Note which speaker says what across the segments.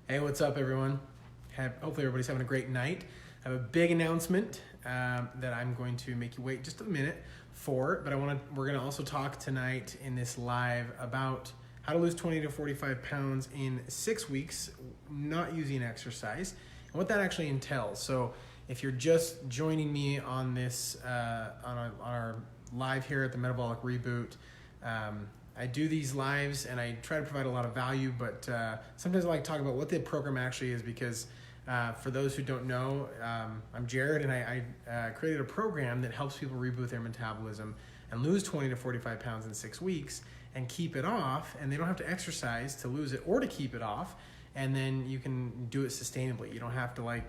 Speaker 1: Hey, what's up, everyone? Hopefully everybody's having a great night. I have a big announcement that I'm going to make you wait just a minute for, but we're going to also talk tonight in this live about how to lose 20 to 45 pounds in 6 weeks, not using exercise, and what that actually entails. So if you're just joining me on this, on our live here at the Metabolic Reboot, I do these lives and I try to provide a lot of value, but sometimes I like to talk about what the program actually is because for those who don't know, I'm Jared and I created a program that helps people reboot their metabolism and lose 20 to 45 pounds in 6 weeks and keep it off, and they don't have to exercise to lose it or to keep it off, and then you can do it sustainably. You don't have to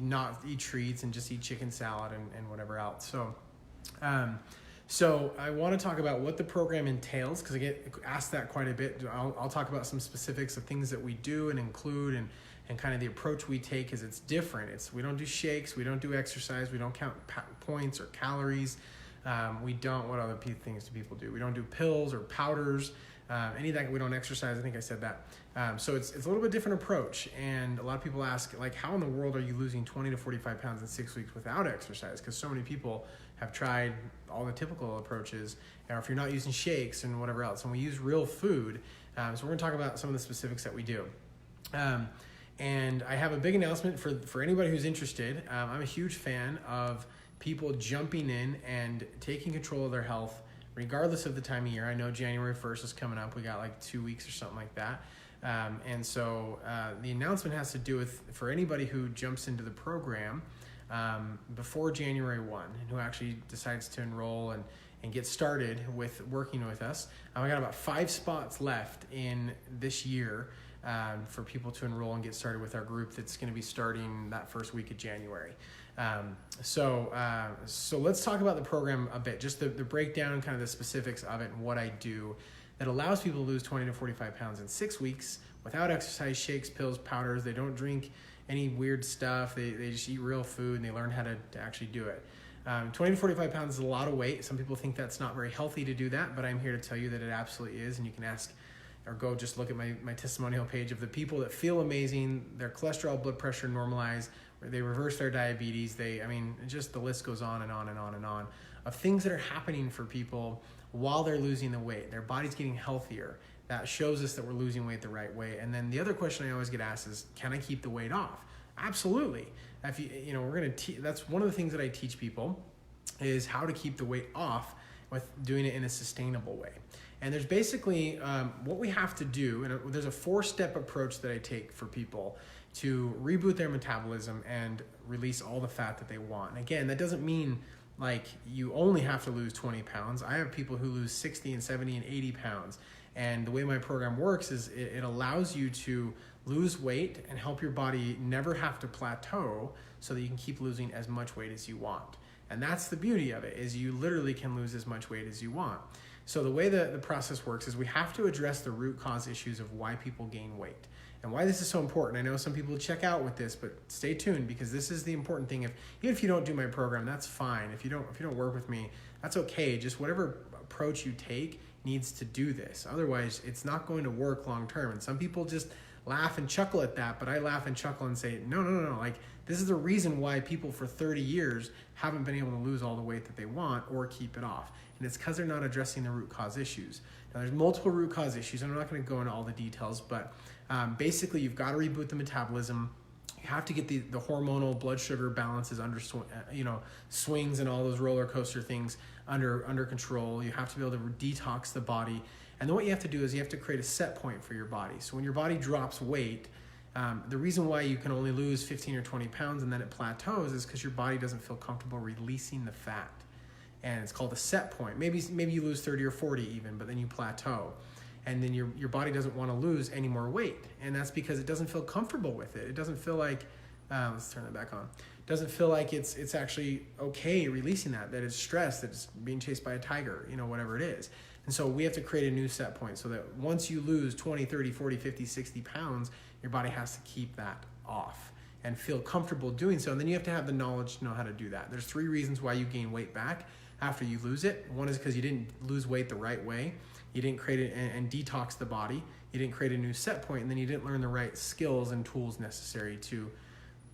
Speaker 1: not eat treats and just eat chicken salad and whatever else. So I want to talk about what the program entails because I get asked that quite a bit. I'll talk about some specifics of things that we do and include and kind of the approach we take is it's different. We don't do shakes, we don't do exercise, we don't count points or calories. What other things do people do? We don't do pills or powders, any of that. We don't exercise. I think I said that. So it's a little bit different approach. And a lot of people ask, how in the world are you losing 20 to 45 pounds in 6 weeks without exercise? Because so many people have tried all the typical approaches, or if you're not using shakes and whatever else. And we use real food. So we're going to talk about some of the specifics that we do. And I have a big announcement for anybody who's interested. I'm a huge fan of people jumping in and taking control of their health regardless of the time of year. I know January 1st is coming up. We got 2 weeks or something like that. And so the announcement has to do with, for anybody who jumps into the program before January 1 and who actually decides to enroll and get started with working with us. I got about 5 spots left in this year for people to enroll and get started with our group that's going to be starting that first week of January. So let's talk about the program a bit, just the breakdown, kind of the specifics of it and what I do that allows people to lose 20 to 45 pounds in 6 weeks without exercise, shakes, pills, powders. They don't drink any weird stuff. They just eat real food and they learn how to actually do it. 20 to 45 pounds is a lot of weight. Some people think that's not very healthy to do that, but I'm here to tell you that it absolutely is. And you can ask or go just look at my testimonial page of the people that feel amazing, their cholesterol, blood pressure normalized, they reverse their diabetes. Just the list goes on and on and on and on of things that are happening for people while they're losing the weight. Their body's getting healthier. That shows us that we're losing weight the right way. And then the other question I always get asked is, can I keep the weight off? Absolutely. If we're going to that's one of the things that I teach people is how to keep the weight off with doing it in a sustainable way. And there's basically what we have to do, and there's a 4-step approach that I take for people to reboot their metabolism and release all the fat that they want. And again, that doesn't mean you only have to lose 20 pounds. I have people who lose 60 and 70 and 80 pounds. And the way my program works is it allows you to lose weight and help your body never have to plateau so that you can keep losing as much weight as you want. And that's the beauty of it, is you literally can lose as much weight as you want. So the way the process works is we have to address the root cause issues of why people gain weight and why this is so important. I know some people check out with this, but stay tuned because this is the important thing. Even if you don't do my program, that's fine. If you don't work with me, that's okay. Just whatever approach you take needs to do this. Otherwise, it's not going to work long term. And some people just laugh and chuckle at that, but I laugh and chuckle and say, no. This is the reason why people for 30 years haven't been able to lose all the weight that they want or keep it off. And it's because they're not addressing the root cause issues. Now, there's multiple root cause issues, and I'm not going to go into all the details, but basically you've got to reboot the metabolism. You have to get the hormonal blood sugar balances under swings and all those roller coaster things under control. You have to be able to detox the body. And then what you have to do is you have to create a set point for your body. So when your body drops weight, the reason why you can only lose 15 or 20 pounds and then it plateaus is because your body doesn't feel comfortable releasing the fat. And it's called a set point. Maybe you lose 30 or 40 even, but then you plateau. And then your body doesn't want to lose any more weight. And that's because it doesn't feel comfortable with it. It doesn't feel like, let's turn that back on. It doesn't feel like it's actually okay releasing that it's stressed, that it's being chased by a tiger, whatever it is. And so we have to create a new set point so that once you lose 20, 30, 40, 50, 60 pounds, your body has to keep that off and feel comfortable doing so. And then you have to have the knowledge to know how to do that. There's 3 reasons why you gain weight back after you lose it. One is because you didn't lose weight the right way. you didn't create it and detox the body, you didn't create a new set point, and then you didn't learn the right skills and tools necessary to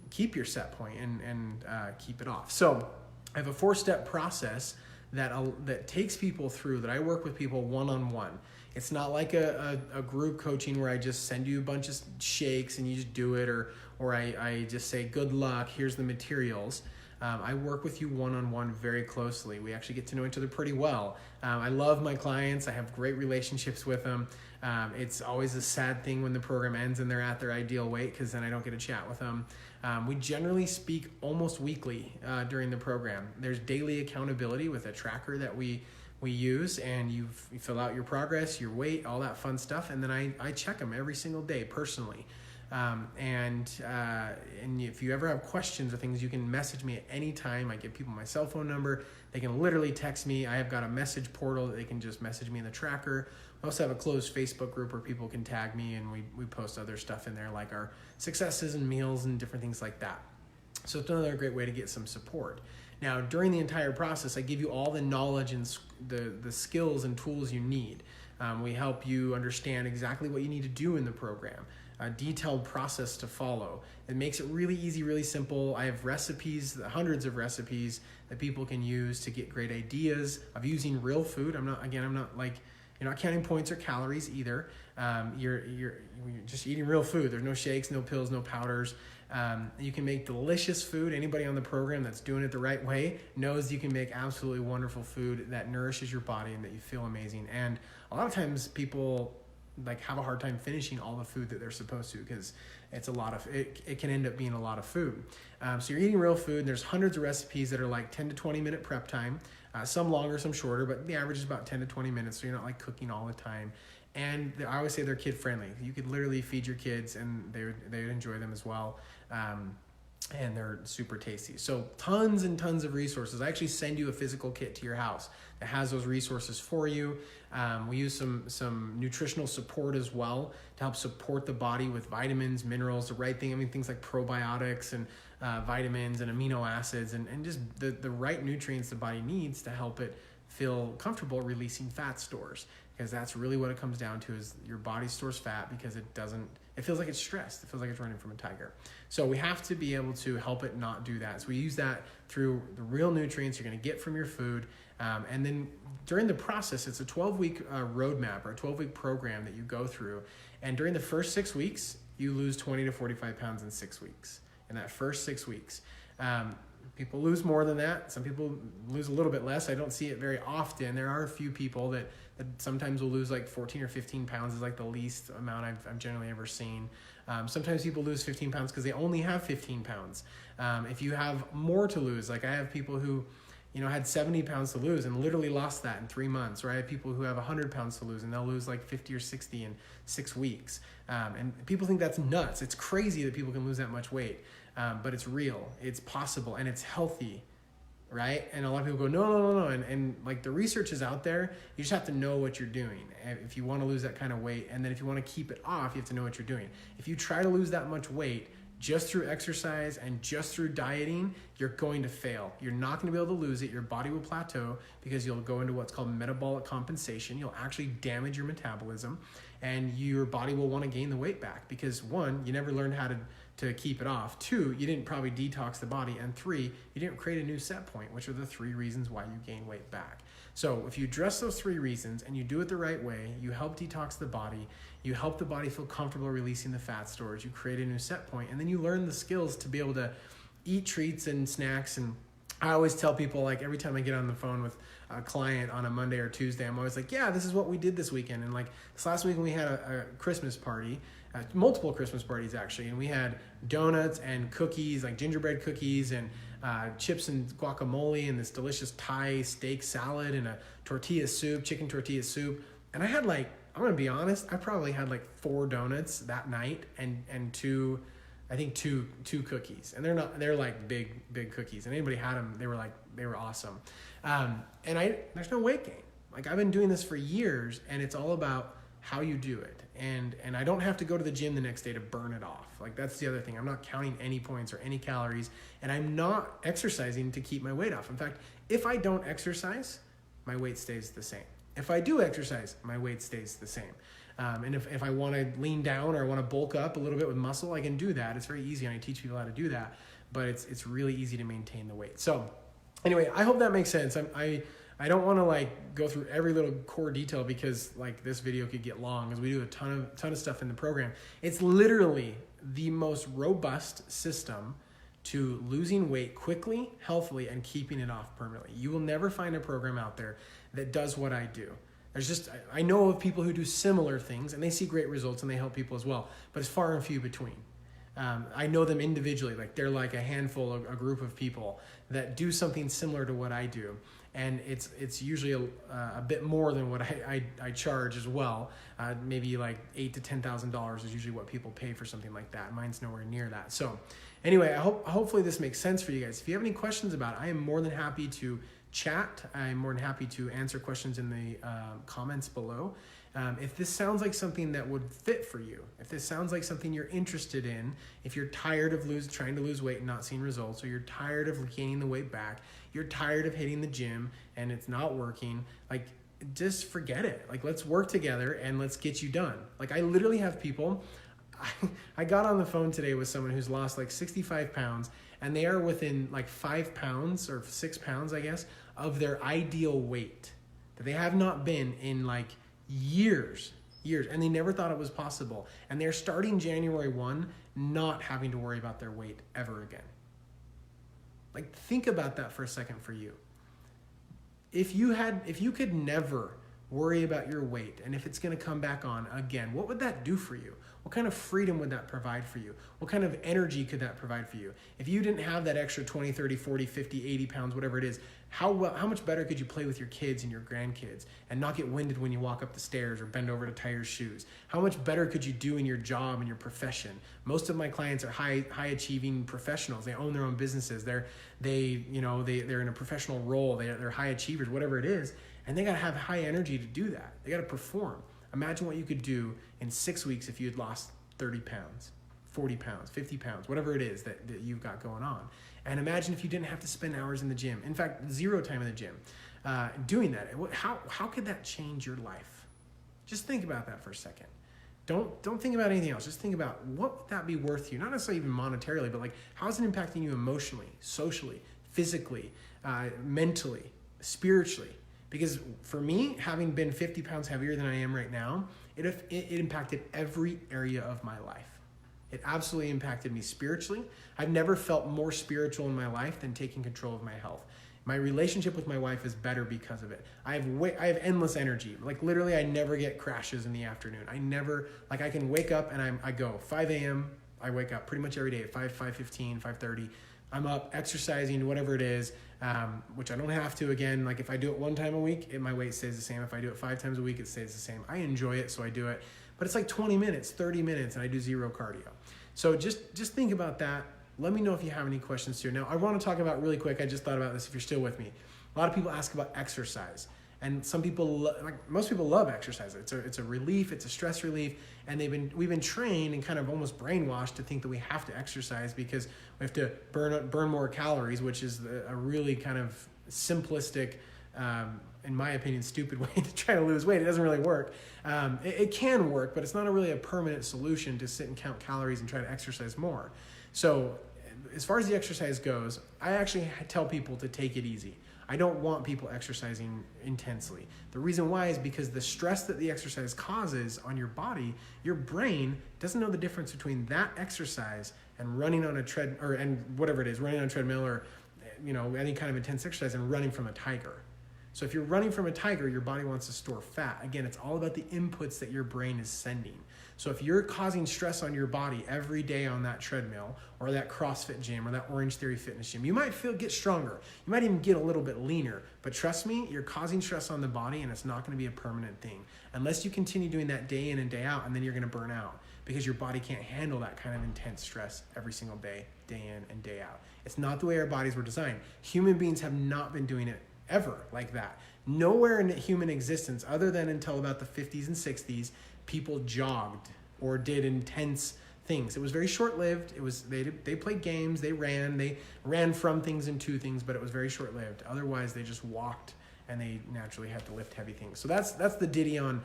Speaker 1: keep your set point and keep it off. So I have a 4-step process that takes people through, that I work with people one-on-one. It's not like a group coaching where I just send you a bunch of shakes and you just do it, or I just say, good luck, here's the materials. I work with you one-on-one very closely. We actually get to know each other pretty well. I love my clients. I have great relationships with them. It's always a sad thing when the program ends and they're at their ideal weight, because then I don't get to chat with them. We generally speak almost weekly during the program. There's daily accountability with a tracker that we use, and you fill out your progress, your weight, all that fun stuff, and then I check them every single day personally. And if you ever have questions or things, you can message me at any time. I give people my cell phone number. They can literally text me. I have got a message portal that they can just message me in the tracker. We also have a closed Facebook group where people can tag me, and we post other stuff in there, like our successes and meals and different things like that. So it's another great way to get some support. Now, during the entire process, I give you all the knowledge and the skills and tools you need. We help you understand exactly what you need to do in the program, a detailed process to follow. It makes it really easy, really simple. I have recipes, hundreds of recipes that people can use to get great ideas of using real food. I'm not like, you're not counting points or calories either. You're just eating real food. There's no shakes, no pills, no powders. You can make delicious food. Anybody on the program that's doing it the right way knows you can make absolutely wonderful food that nourishes your body and that you feel amazing. And a lot of times people have a hard time finishing all the food that they're supposed to, because it's it can end up being a lot of food. So you're eating real food, and there's hundreds of recipes that are like 10 to 20 minute prep time, some longer, some shorter, but the average is about 10 to 20 minutes. So you're not like cooking all the time. And I always say they're kid friendly. You could literally feed your kids and they would enjoy them as well. And they're super tasty. So tons and tons of resources. I actually send you a physical kit to your house that has those resources for you. We use some nutritional support as well to help support the body with vitamins, minerals, the right thing. I mean, things like probiotics and vitamins and amino acids and just the right nutrients the body needs to help it feel comfortable releasing fat stores. Because that's really what it comes down to, is your body stores fat because it feels like it's stressed. It feels like it's running from a tiger. So we have to be able to help it not do that. So we use that through the real nutrients you're going to get from your food. And then during the process, it's a 12-week roadmap or a 12-week program that you go through. And during the first 6 weeks, you lose 20 to 45 pounds in 6 weeks. In that first 6 weeks. People lose more than that. Some people lose a little bit less. I don't see it very often. There are a few people that sometimes will lose like 14 or 15 pounds is like the least amount I've generally ever seen. Sometimes people lose 15 pounds because they only have 15 pounds. If you have more to lose, like I have people who, had 70 pounds to lose and literally lost that in 3 months, or I have people who have 100 pounds to lose and they'll lose like 50 or 60 in 6 weeks. And people think that's nuts. It's crazy that people can lose that much weight. But it's real, it's possible, and it's healthy, right? And a lot of people go, no. And like the research is out there. You just have to know what you're doing. If you want to lose that kind of weight, and then if you want to keep it off, you have to know what you're doing. If you try to lose that much weight just through exercise and just through dieting, you're going to fail. You're not going to be able to lose it. Your body will plateau because you'll go into what's called metabolic compensation. You'll actually damage your metabolism, and your body will want to gain the weight back because, one, you never learned how to keep it off. 2, you didn't probably detox the body. And 3, you didn't create a new set point, which are the 3 reasons why you gain weight back. So if you address those 3 reasons and you do it the right way, you help detox the body, you help the body feel comfortable releasing the fat stores, you create a new set point, and then you learn the skills to be able to eat treats and snacks. And I always tell people, like every time I get on the phone with a client on a Monday or Tuesday, I'm always like, yeah, this is what we did this weekend. And like this last weekend we had a Christmas party, multiple Christmas parties actually, and we had donuts and cookies, like gingerbread cookies, and chips and guacamole, and this delicious Thai steak salad, and a tortilla soup, chicken tortilla soup. And I had I'm gonna be honest, I probably had like 4 donuts that night and two cookies. And they're like big cookies, and anybody had them, they were awesome. And there's no weight gain. Like I've been doing this for years, and it's all about how you do it. And I don't have to go to the gym the next day to burn it off. Like that's the other thing. I'm not counting any points or any calories, and I'm not exercising to keep my weight off. In fact, if I don't exercise, my weight stays the same. If I do exercise, my weight stays the same. And if I want to lean down or I want to bulk up a little bit with muscle, I can do that. It's very easy, and I teach people how to do that, but it's really easy to maintain the weight. So anyway, I hope that makes sense. I don't want to like go through every little core detail because like this video could get long, because we do a ton of stuff in the program. It's literally the most robust system to losing weight quickly, healthily, and keeping it off permanently. You will never find a program out there that does what I do. I know of people who do similar things and they see great results and they help people as well, but it's far and few between. I know them individually, like they're like a handful, a group of people that do something similar to what I do. And it's usually a bit more than what I charge as well. Maybe like $8,000 to $10,000 is usually what people pay for something like that. Mine's nowhere near that. So anyway, hopefully this makes sense for you guys. If you have any questions about it, I am more than happy to chat. I'm more than happy to answer questions in the comments below. If this sounds like something that would fit for you, if this sounds like something you're interested in, if you're tired of trying to lose weight and not seeing results, or you're tired of gaining the weight back, you're tired of hitting the gym and it's not working, like just forget it. Like let's work together and let's get you done. Like I literally have people, I got on the phone today with someone who's lost like 65 pounds and they are within like 5 pounds or 6 pounds, I guess, of their ideal weight that they have not been in like years, and they never thought it was possible. And they're starting January 1, not having to worry about their weight ever again. Like think about that for a second for you. If you could never worry about your weight and if it's going to come back on again, what would that do for you? What kind of freedom would that provide for you? What kind of energy could that provide for you? If you didn't have that extra 20, 30, 40, 50, 80 pounds, whatever it is, how much better could you play with your kids and your grandkids and not get winded when you walk up the stairs or bend over to tie your shoes? How much better could you do in your job and your profession? Most of my clients are high achieving professionals. They own their own businesses. They're in a professional role. They're high achievers, whatever it is. And they got to have high energy to do that. They got to perform. Imagine what you could do in 6 weeks if you had lost 30 pounds, 40 pounds, 50 pounds, whatever it is that you've got going on. And imagine if you didn't have to spend hours in the gym. In fact, 0 time in the gym doing that. How could that change your life? Just think about that for a second. Don't think about anything else. Just think about what would that be worth to you? Not necessarily even monetarily, but like how is it impacting you emotionally, socially, physically, mentally, spiritually? Because for me, having been 50 pounds heavier than I am right now, it impacted every area of my life. It absolutely impacted me spiritually. I've never felt more spiritual in my life than taking control of my health. My relationship with my wife is better because of it. I have endless energy. Like literally, I never get crashes in the afternoon. I can wake up and I go 5 a.m. I wake up pretty much every day at 5:15, 5:30. I'm up exercising, whatever it is, which I don't have to. Again, like if I do it 1 time a week, my weight stays the same. If I do it 5 times a week, it stays the same. I enjoy it, so I do it. But it's like 20 minutes, 30 minutes, and I do 0 cardio. So just think about that. Let me know if you have any questions here. Now, I want to talk about really quick, I just thought about this if you're still with me. A lot of people ask about exercise. And some people, most people love exercise. It's a relief, it's a stress relief, and we've been trained and kind of almost brainwashed to think that we have to exercise because we have to burn more calories, which is a really kind of simplistic, in my opinion, stupid way to try to lose weight. It doesn't really work. It can work, but it's not really a permanent solution to sit and count calories and try to exercise more. So as far as the exercise goes, I actually tell people to take it easy. I don't want people exercising intensely. The reason why is because the stress that the exercise causes on your body, your brain doesn't know the difference between that exercise and running on a running on a treadmill or any kind of intense exercise and running from a tiger. So if you're running from a tiger, your body wants to store fat. Again, it's all about the inputs that your brain is sending. So if you're causing stress on your body every day on that treadmill or that CrossFit gym or that Orange Theory fitness gym, you might get stronger. You might even get a little bit leaner. But trust me, you're causing stress on the body and it's not going to be a permanent thing unless you continue doing that day in and day out, and then you're going to burn out because your body can't handle that kind of intense stress every single day in and day out. It's not the way our bodies were designed. Human beings have not been doing it ever like that. Nowhere in human existence, other than until about the 50s and 60s, people jogged or did intense things. It was very short-lived. It was they played games, they ran from things and to things, but it was very short-lived. Otherwise, they just walked and they naturally have to lift heavy things. So that's the ditty on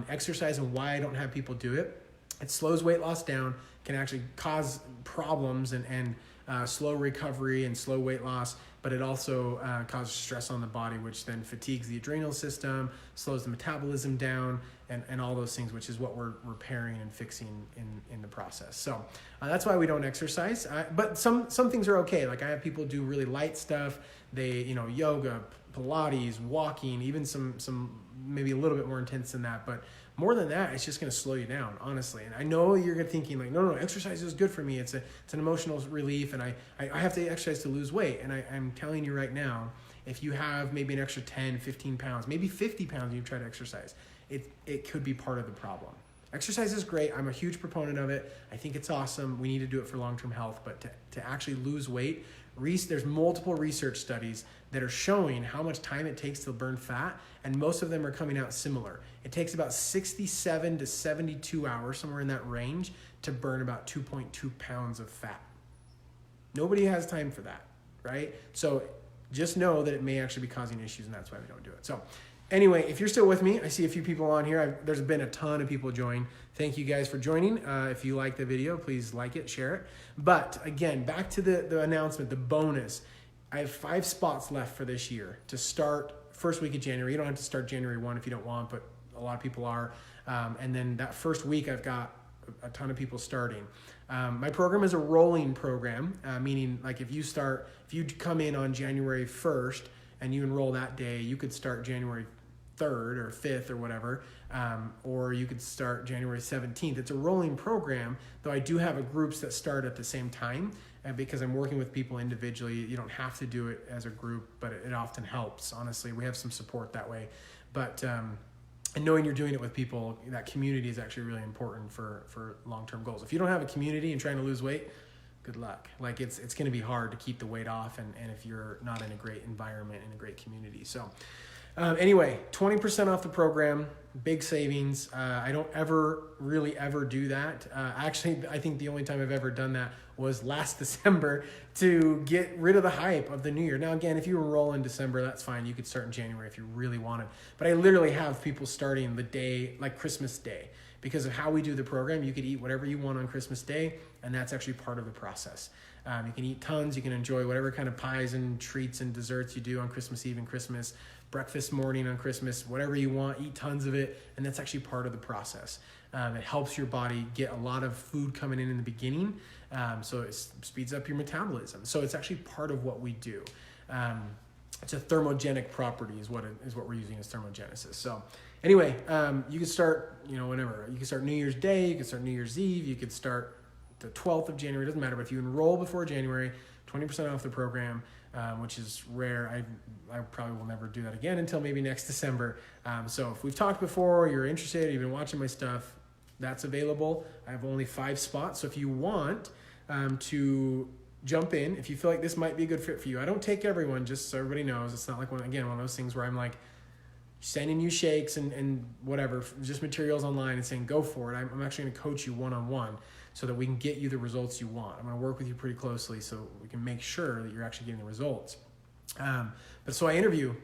Speaker 1: exercise and why I don't have people do it. It slows weight loss down, can actually cause problems and slow recovery and slow weight loss, but it also causes stress on the body, which then fatigues the adrenal system, slows the metabolism down, and all those things, which is what we're repairing and fixing in the process. So that's why we don't exercise. But some things are okay. Like I have people do really light stuff. They, yoga, Pilates, walking, even some maybe a little bit more intense than that. But more than that, it's just going to slow you down, honestly. And I know you're thinking like, no, exercise is good for me. It's an emotional relief, and I have to exercise to lose weight. And I'm telling you right now, if you have maybe an extra 10, 15 pounds, maybe 50 pounds, and you try to exercise, it could be part of the problem. Exercise is great. I'm a huge proponent of it. I think it's awesome. We need to do it for long-term health, but to actually lose weight, there's multiple research studies that are showing how much time it takes to burn fat, and most of them are coming out similar. It takes about 67 to 72 hours, somewhere in that range, to burn about 2.2 pounds of fat. Nobody has time for that, right? So just know that it may actually be causing issues, and that's why we don't do it. So anyway, if you're still with me, I see a few people on here. There's been a ton of people join. Thank you guys for joining. If you like the video, please like it, share it. But again, back to the announcement, the bonus. I have 5 spots left for this year to start first week of January. You don't have to start January 1 if you don't want, but a lot of people are. And then that first week, I've got a ton of people starting. My program is a rolling program, meaning like if you come in on January 1st and you enroll that day, you could start January 3rd or 5th or whatever, or you could start January 17th. It's a rolling program, though I do have groups that start at the same time, and because I'm working with people individually, you don't have to do it as a group, but it often helps. Honestly, we have some support that way. But and knowing you're doing it with people, that community is actually really important for long-term goals. If you don't have a community and trying to lose weight, good luck. Like it's going to be hard to keep the weight off, and if you're not in a great environment, in a great community. So anyway, 20% off the program, big savings. I don't really ever do that. Actually, I think the only time I've ever done that was last December to get rid of the hype of the new year. Now, again, if you enroll in December, that's fine. You could start in January if you really wanted. But I literally have people starting the day, like Christmas Day. Because of how we do the program, you could eat whatever you want on Christmas Day, and that's actually part of the process. You can eat tons. You can enjoy whatever kind of pies and treats and desserts you do on Christmas Eve and Christmas, breakfast morning on Christmas, whatever you want, eat tons of it, and that's actually part of the process. It helps your body get a lot of food coming in the beginning, so it speeds up your metabolism. So it's actually part of what we do. It's a thermogenic property is what we're using as thermogenesis. So anyway, you can start, whenever. You can start New Year's Day, you can start New Year's Eve, you could start the 12th of January, doesn't matter. But if you enroll before January, 20% off the program, which is rare. I probably will never do that again until maybe next December. So if we've talked before, you're interested, you've been watching my stuff, that's available. I have only 5 spots. So if you want to jump in, if you feel like this might be a good fit for you, I don't take everyone, just so everybody knows. It's not like one of those things where I'm like sending you shakes and whatever, just materials online and saying go for it. I'm actually going to coach you one-on-one so that we can get you the results you want. I'm going to work with you pretty closely so we can make sure that you're actually getting the results. But so I interview,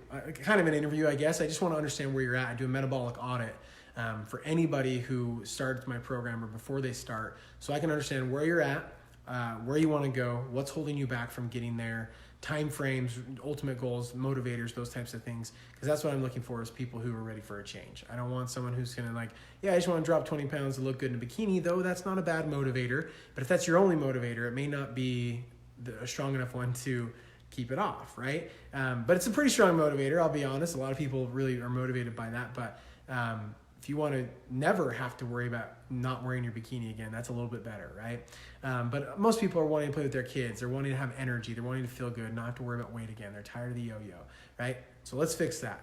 Speaker 1: kind of an interview, I guess. I just want to understand where you're at. I do a metabolic audit for anybody who starts my program or before they start, so I can understand where you're at, where you want to go, what's holding you back from getting there, time frames, ultimate goals, motivators, those types of things. Because that's what I'm looking for is people who are ready for a change. I don't want someone who's going to I just want to drop 20 pounds to look good in a bikini, though that's not a bad motivator. But if that's your only motivator, it may not be a strong enough one to keep it off, right? But it's a pretty strong motivator, I'll be honest. A lot of people really are motivated by that. But if you want to never have to worry about not wearing your bikini again, that's a little bit better, right? But most people are wanting to play with their kids. They're wanting to have energy. They're wanting to feel good, not have to worry about weight again. They're tired of the yo-yo, right? So let's fix that.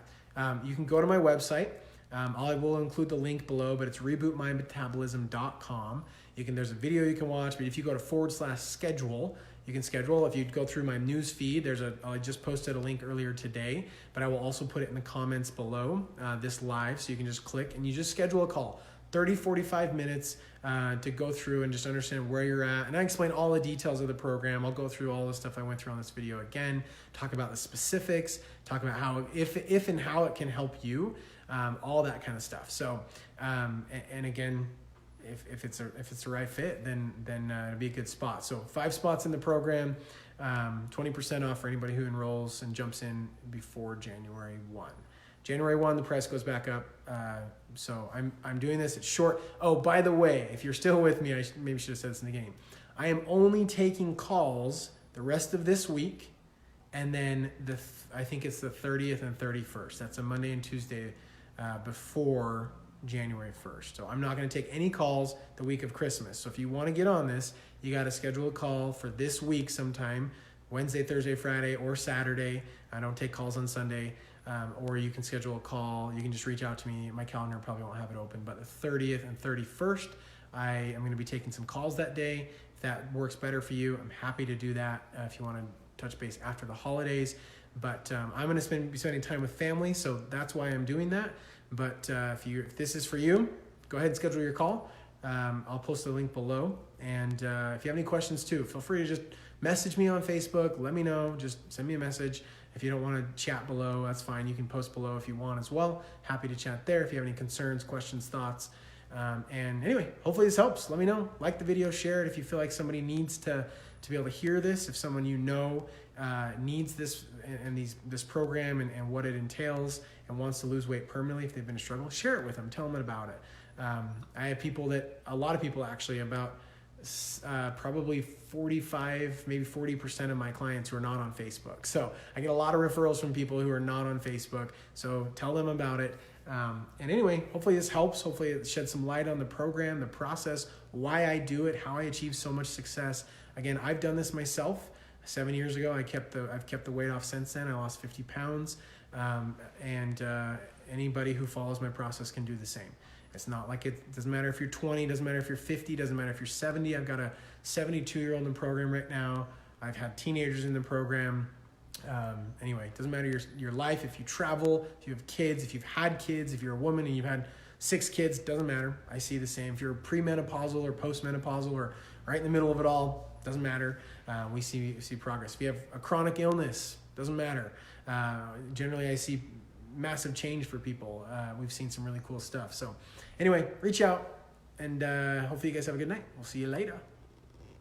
Speaker 1: You can go to my website. I will include the link below, but it's rebootmymetabolism.com. There's a video you can watch, but if you go to /schedule, you can schedule. If you go through my news feed, I just posted a link earlier today, but I will also put it in the comments below this live, so you can just click and you just schedule a call. 45 minutes to go through and just understand where you're at. And I explain all the details of the program. I'll go through all the stuff I went through on this video again, talk about the specifics, talk about how, if and how it can help you, all that kind of stuff. So, and again, if it's the right fit, then it'll be a good spot. So 5 spots in the program, 20% off for anybody who enrolls and jumps in before January 1. January 1, the price goes back up. So I'm doing this. It's short. Oh, by the way, if you're still with me, I maybe should have said this in the beginning. I am only taking calls the rest of this week, and then I think it's the 30th and 31st. That's a Monday and Tuesday before January 1st. So I'm not going to take any calls the week of Christmas. So if you want to get on this, you got to schedule a call for this week sometime, Wednesday, Thursday, Friday, or Saturday. I don't take calls on Sunday. Or you can schedule a call. You can just reach out to me. My calendar probably won't have it open, but the 30th and 31st, I am going to be taking some calls that day. If that works better for you, I'm happy to do that if you want to touch base after the holidays. But I'm going to be spending time with family, so that's why I'm doing that. But if this is for you, go ahead and schedule your call. I'll post the link below. And if you have any questions too, feel free to just message me on Facebook. Let me know. Just send me a message. If you don't want to chat below, that's fine. You can post below if you want as well. Happy to chat there if you have any concerns, questions, thoughts. And anyway, hopefully this helps. Let me know. Like the video, share it if you feel like somebody needs to be able to hear this. If someone you know needs this and this program and what it entails and wants to lose weight permanently if they've been struggling, share it with them. Tell them about it. I have a lot of people actually, about probably 45, maybe 40% of my clients who are not on Facebook. So I get a lot of referrals from people who are not on Facebook. So tell them about it. And anyway, hopefully this helps. Hopefully it sheds some light on the program, the process, why I do it, how I achieve so much success. Again, I've done this myself. 7 years ago, I've kept the weight off since then. I lost 50 pounds. And anybody who follows my process can do the same. It's not like it doesn't matter if you're 20, doesn't matter if you're 50, doesn't matter if you're 70. I've got a 72-year-old in the program right now. I've had teenagers in the program. Anyway, it doesn't matter your life. If you travel, if you have kids, if you've had kids, if you're a woman and you've had 6 kids, doesn't matter. I see the same. If you're premenopausal or postmenopausal or right in the middle of it all, doesn't matter. We see progress. If you have a chronic illness, doesn't matter. Generally, I see massive change for people. We've seen some really cool stuff. So anyway, reach out and hopefully you guys have a good night. We'll see you later.